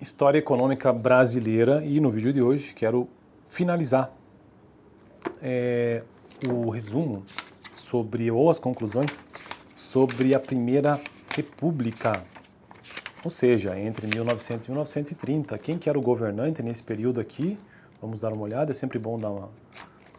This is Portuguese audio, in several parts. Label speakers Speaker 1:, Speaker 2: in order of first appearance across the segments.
Speaker 1: história econômica brasileira e no vídeo de hoje quero finalizar o resumo ou as conclusões sobre a Primeira República, ou seja, entre 1900 e 1930. Quem que era o governante nesse período aqui? Vamos dar uma olhada, é sempre bom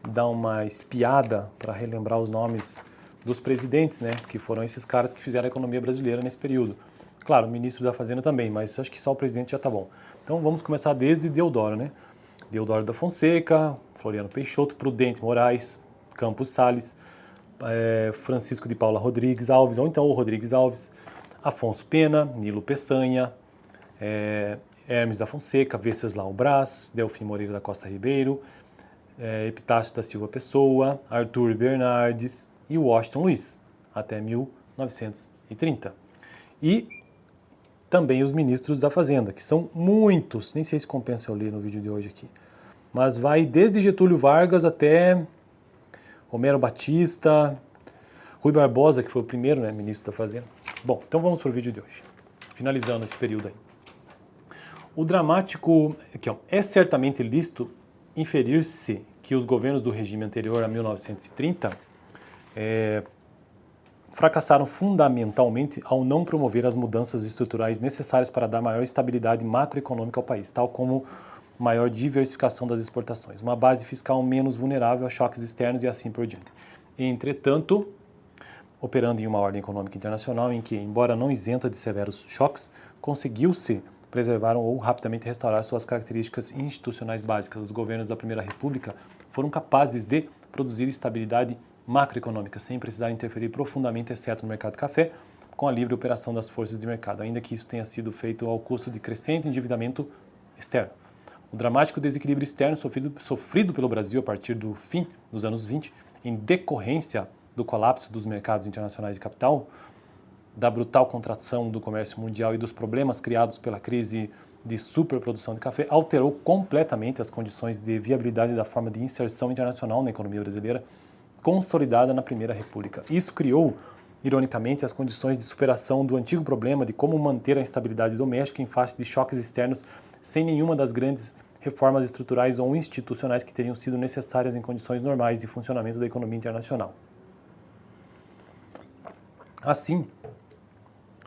Speaker 1: dar uma espiada para relembrar os nomes dos presidentes, né? Que foram esses caras que fizeram a economia brasileira nesse período. Claro, o ministro da Fazenda também, mas acho que só o presidente já tá bom. Então vamos começar desde Deodoro, né? Deodoro da Fonseca, Floriano Peixoto, Prudente Moraes, Campos Salles, Francisco de Paula Rodrigues Alves, ou então o Rodrigues Alves, Afonso Pena, Nilo Peçanha, Hermes da Fonseca, Venceslau Braz, Delfim Moreira da Costa Ribeiro, Epitácio da Silva Pessoa, Arthur Bernardes e Washington Luiz, até 1930. E também os ministros da Fazenda, que são muitos, nem sei se compensa eu ler no vídeo de hoje aqui, mas vai desde Getúlio Vargas até Romero Batista, Rui Barbosa, que foi o primeiro, né, ministro da Fazenda. Bom, então vamos para o vídeo de hoje, finalizando esse período aí. O dramático, aqui ó, é certamente lícito inferir-se que os governos do regime anterior a 1930 fracassaram fundamentalmente ao não promover as mudanças estruturais necessárias para dar maior estabilidade macroeconômica ao país, tal como maior diversificação das exportações, uma base fiscal menos vulnerável a choques externos e assim por diante. Entretanto, operando em uma ordem econômica internacional em que, embora não isenta de severos choques, conseguiu-se preservar ou rapidamente restaurar suas características institucionais básicas. Os governos da Primeira República foram capazes de produzir estabilidade macroeconômica, sem precisar interferir profundamente, exceto no mercado de café, com a livre operação das forças de mercado, ainda que isso tenha sido feito ao custo de crescente endividamento externo. O dramático desequilíbrio externo sofrido pelo Brasil a partir do fim dos anos 20, em decorrência do colapso dos mercados internacionais de capital, da brutal contração do comércio mundial e dos problemas criados pela crise de superprodução de café, alterou completamente as condições de viabilidade da forma de inserção internacional na economia brasileira, consolidada na Primeira República. Isso criou, ironicamente, as condições de superação do antigo problema de como manter a estabilidade doméstica em face de choques externos sem nenhuma das grandes reformas estruturais ou institucionais que teriam sido necessárias em condições normais de funcionamento da economia internacional. Assim,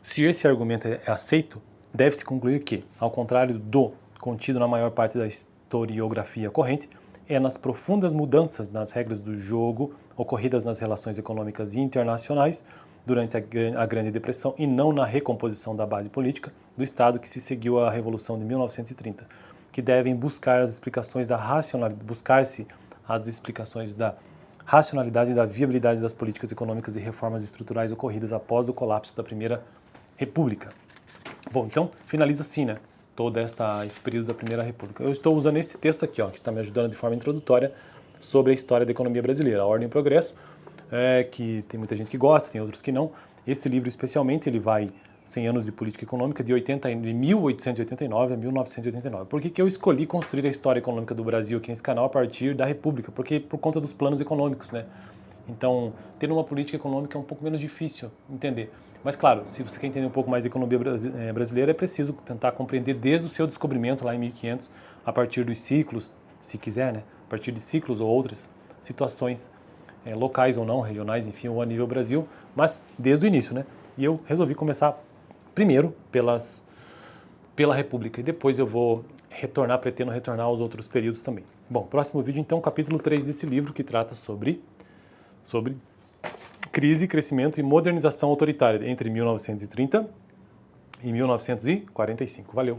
Speaker 1: se esse argumento é aceito, deve-se concluir que, ao contrário do contido na maior parte da historiografia corrente, é nas profundas mudanças nas regras do jogo ocorridas nas relações econômicas internacionais durante a Grande Depressão e não na recomposição da base política do Estado que se seguiu à Revolução de 1930, que devem buscar-se as explicações da racionalidade e da viabilidade das políticas econômicas e reformas estruturais ocorridas após o colapso da Primeira República. Bom, então finaliza assim, né? Todo esse período da Primeira República. Eu estou usando esse texto aqui, ó, que está me ajudando de forma introdutória sobre a história da economia brasileira, A Ordem e o Progresso, que tem muita gente que gosta, tem outros que não. Este livro, especialmente, ele vai 100 anos de política econômica, de 1889 a 1989. Por que eu escolhi construir a história econômica do Brasil aqui nesse canal a partir da República? Porque por conta dos planos econômicos, né? Então, ter uma política econômica é um pouco menos difícil entender. Mas, claro, se você quer entender um pouco mais da economia brasileira, é preciso tentar compreender desde o seu descobrimento lá em 1500, a partir dos ciclos, se quiser, né? A partir de ciclos ou outras situações locais ou não, regionais, enfim, ou a nível Brasil, mas desde o início, né? E eu resolvi começar primeiro pela República e depois eu vou pretendo retornar aos outros períodos também. Bom, próximo vídeo, então, capítulo 3 desse livro, que trata sobre crise, crescimento e modernização autoritária entre 1930 e 1945. Valeu!